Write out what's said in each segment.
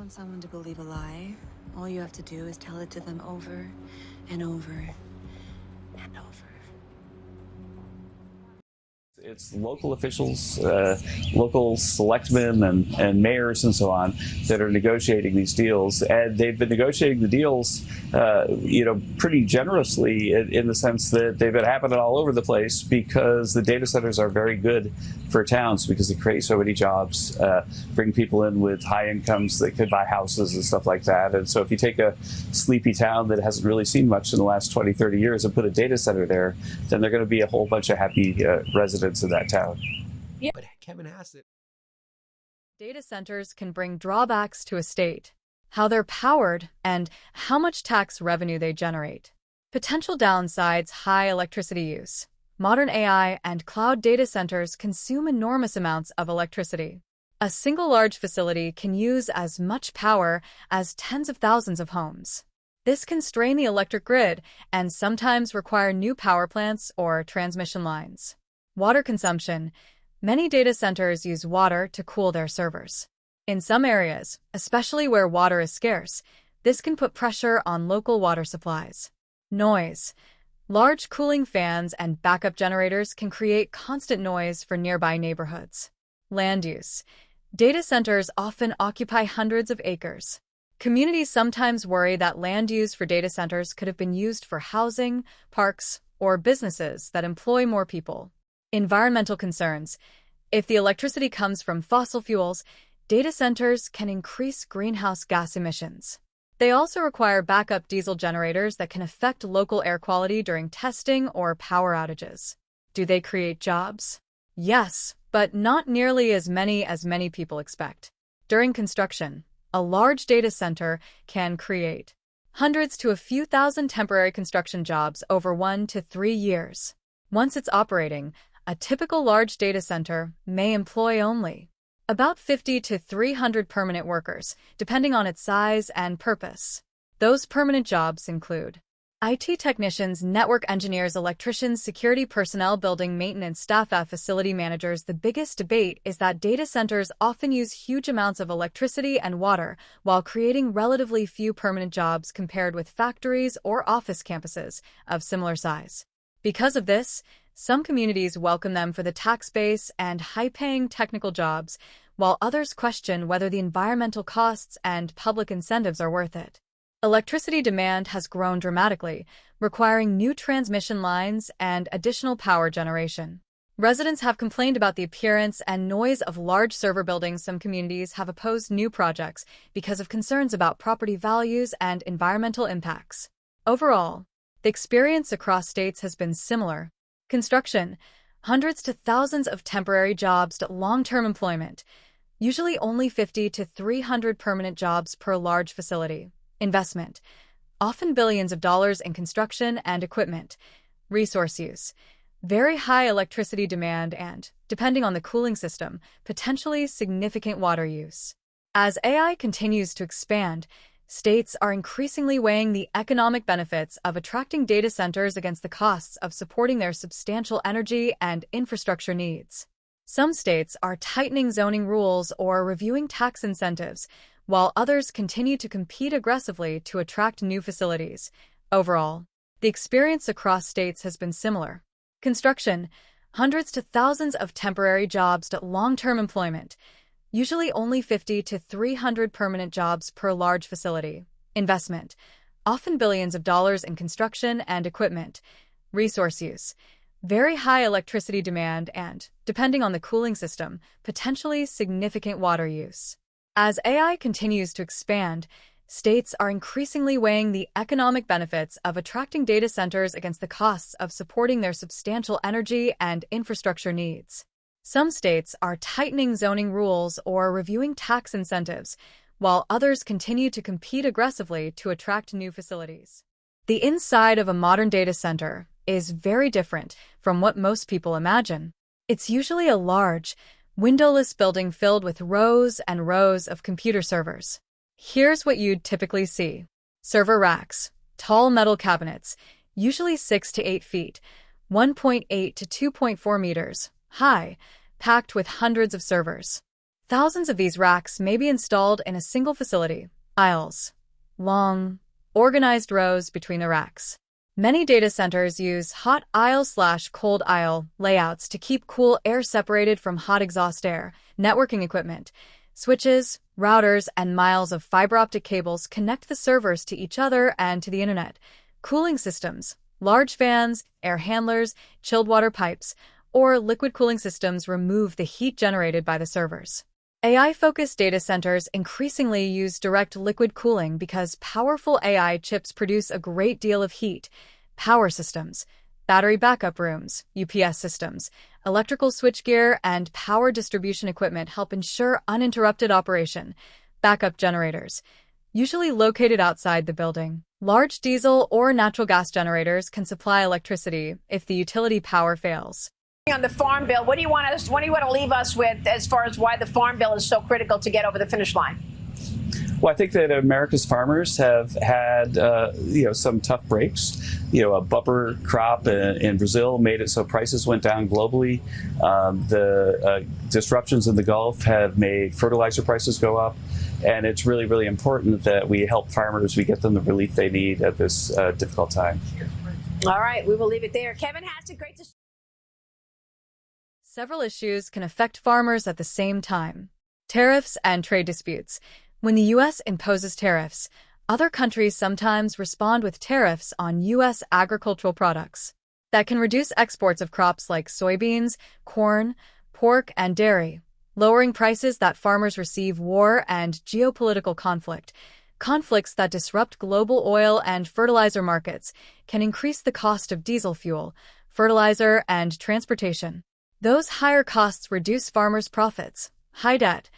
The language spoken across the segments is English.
want someone to believe a lie, all you have to do is tell it to them over and over and over. It's local officials, local selectmen and mayors and so on that are negotiating these deals. And they've been negotiating the deals, pretty generously in the sense that they've been happening all over the place because the data centers are very good for towns because they create so many jobs, bring people in with high incomes that could buy houses and stuff like that. And so if you take a sleepy town that hasn't really seen much in the last 20, 30 years and put a data center there, then they're going to be a whole bunch of happy residents in that town. Yeah. But Kevin has it. Data centers can bring drawbacks to a state, how they're powered, and how much tax revenue they generate. Potential downsides: high electricity use. Modern AI and cloud data centers consume enormous amounts of electricity. A single large facility can use as much power as tens of thousands of homes. This can strain the electric grid and sometimes require new power plants or transmission lines. Water consumption. Many data centers use water to cool their servers. In some areas, especially where water is scarce, this can put pressure on local water supplies. Noise. Large cooling fans and backup generators can create constant noise for nearby neighborhoods. Land use. Data centers often occupy hundreds of acres. Communities sometimes worry that land used for data centers could have been used for housing, parks, or businesses that employ more people. Environmental concerns. If the electricity comes from fossil fuels, data centers can increase greenhouse gas emissions. They also require backup diesel generators that can affect local air quality during testing or power outages. Do they create jobs? Yes, but not nearly as many people expect. During construction, a large data center can create hundreds to a few thousand temporary construction jobs over 1 to 3 years. Once it's operating, a typical large data center may employ only about 50 to 300 permanent workers, depending on its size and purpose. Those permanent jobs include IT technicians, network engineers, electricians, security personnel, building maintenance staff, and facility managers. The biggest debate is that data centers often use huge amounts of electricity and water while creating relatively few permanent jobs compared with factories or office campuses of similar size. Because of this, some communities welcome them for the tax base and high-paying technical jobs, while others question whether the environmental costs and public incentives are worth it. Electricity demand has grown dramatically, requiring new transmission lines and additional power generation. Residents have complained about the appearance and noise of large server buildings. Some communities have opposed new projects because of concerns about property values and environmental impacts. Overall, the experience across states has been similar. Construction. Hundreds to thousands of temporary jobs to long-term employment. Usually only 50 to 300 permanent jobs per large facility. Investment. Often billions of dollars in construction and equipment. Resource use. Very high electricity demand and, depending on the cooling system, potentially significant water use. As AI continues to expand, states are increasingly weighing the economic benefits of attracting data centers against the costs of supporting their substantial energy and infrastructure needs. Some states are tightening zoning rules or reviewing tax incentives, while others continue to compete aggressively to attract new facilities. Overall, the experience across states has been similar. Construction. Hundreds to thousands of temporary jobs to long-term employment. Usually only 50 to 300 permanent jobs per large facility. Investment. Often billions of dollars in construction and equipment. Resource use. Very high electricity demand and, depending on the cooling system, potentially significant water use. As AI continues to expand, states are increasingly weighing the economic benefits of attracting data centers against the costs of supporting their substantial energy and infrastructure needs. Some states are tightening zoning rules or reviewing tax incentives, while others continue to compete aggressively to attract new facilities. The inside of a modern data center is very different from what most people imagine. It's usually a large, windowless building filled with rows and rows of computer servers. Here's what you'd typically see. Server racks, tall metal cabinets, usually 6 to 8 feet, 1.8 to 2.4 meters high, packed with hundreds of servers. Thousands of these racks may be installed in a single facility, aisles, long, organized rows between the racks. Many data centers use hot aisle/cold aisle layouts to keep cool air separated from hot exhaust air. Networking equipment, switches, routers, and miles of fiber optic cables connect the servers to each other and to the internet. Cooling systems, large fans, air handlers, chilled water pipes, or liquid cooling systems remove the heat generated by the servers. AI-focused data centers increasingly use direct liquid cooling because powerful AI chips produce a great deal of heat. Power systems, battery backup rooms, UPS systems, electrical switchgear, and power distribution equipment help ensure uninterrupted operation. Backup generators, usually located outside the building. Large diesel or natural gas generators can supply electricity if the utility power fails. On the Farm Bill, what do you want to leave us with as far as why the Farm Bill is so critical to get over the finish line? Well, I think that America's farmers have had, some tough breaks. A bumper crop in Brazil made it so prices went down globally. The disruptions in the Gulf have made fertilizer prices go up. And it's really, really important that we help farmers, we get them the relief they need at this difficult time. All right, we will leave it there. Kevin Hassett, great to see you. Several issues can affect farmers at the same time. Tariffs and trade disputes. When the U.S. imposes tariffs, other countries sometimes respond with tariffs on U.S. agricultural products. That can reduce exports of crops like soybeans, corn, pork, and dairy, lowering prices that farmers receive. War and geopolitical conflict. Conflicts that disrupt global oil and fertilizer markets can increase the cost of diesel fuel, fertilizer, and transportation. Those higher costs reduce farmers' profits. High debt.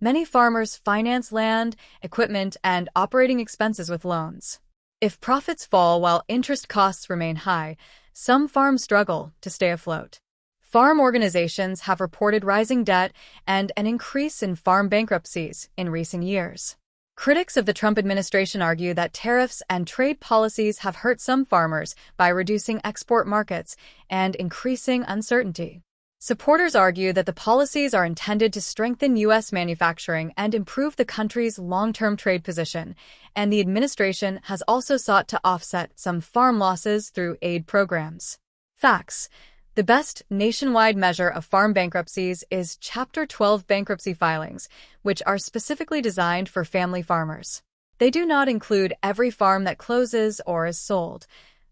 Many farmers finance land, equipment, and operating expenses with loans. If profits fall while interest costs remain high, some farms struggle to stay afloat. Farm organizations have reported rising debt and an increase in farm bankruptcies in recent years. Critics of the Trump administration argue that tariffs and trade policies have hurt some farmers by reducing export markets and increasing uncertainty. Supporters argue that the policies are intended to strengthen U.S. manufacturing and improve the country's long-term trade position, and the administration has also sought to offset some farm losses through aid programs. Facts. The best nationwide measure of farm bankruptcies is Chapter 12 bankruptcy filings, which are specifically designed for family farmers. They do not include every farm that closes or is sold.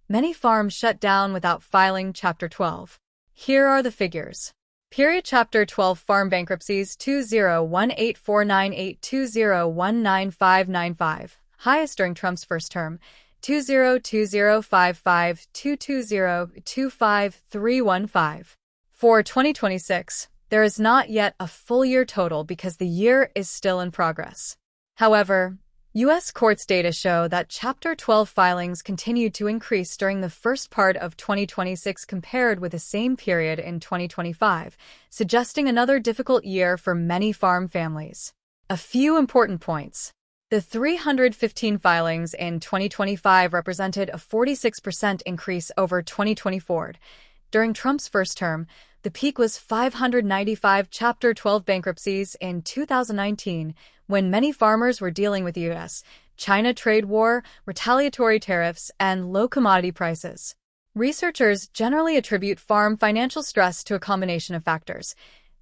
Many farms shut down without filing Chapter 12. Here are the figures. Period. Chapter 12 farm bankruptcies 2018-498-2019-595. Highest during Trump's first term. 202055-220-25315. For 2026, there is not yet a full year total because the year is still in progress. However, U.S. courts data show that Chapter 12 filings continued to increase during the first part of 2026 compared with the same period in 2025, suggesting another difficult year for many farm families. A few important points. The 315 filings in 2025 represented a 46% increase over 2024. During Trump's first term, the peak was 595 Chapter 12 bankruptcies in 2019, when many farmers were dealing with the U.S.-China trade war, retaliatory tariffs, and low commodity prices. Researchers generally attribute farm financial stress to a combination of factors: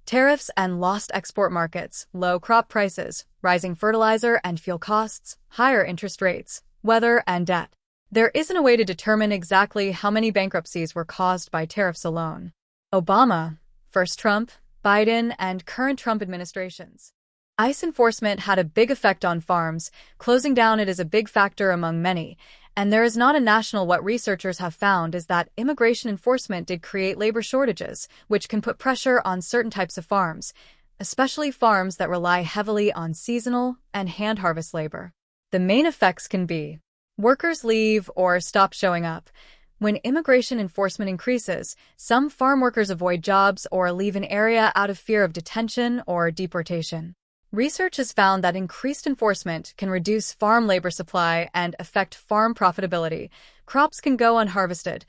tariffs and lost export markets, low crop prices, rising fertilizer and fuel costs, higher interest rates, weather, and debt. There isn't a way to determine exactly how many bankruptcies were caused by tariffs alone. Obama, first Trump, Biden, and current Trump administrations. ICE enforcement had a big effect on farms, closing down it is a big factor among many, and there is not a national. What researchers have found is that immigration enforcement did create labor shortages, which can put pressure on certain types of farms, especially farms that rely heavily on seasonal and hand harvest labor. The main effects can be: workers leave or stop showing up. When immigration enforcement increases, some farm workers avoid jobs or leave an area out of fear of detention or deportation. Research has found that increased enforcement can reduce farm labor supply and affect farm profitability. Crops can go unharvested.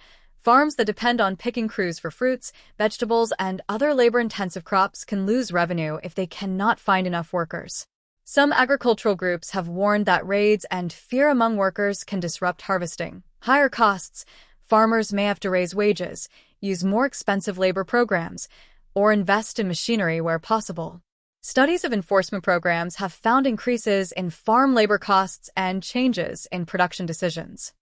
Farms that depend on picking crews for fruits, vegetables, and other labor-intensive crops can lose revenue if they cannot find enough workers. Some agricultural groups have warned that raids and fear among workers can disrupt harvesting. Higher costs, farmers may have to raise wages, use more expensive labor programs, or invest in machinery where possible. Studies of enforcement programs have found increases in farm labor costs and changes in production decisions.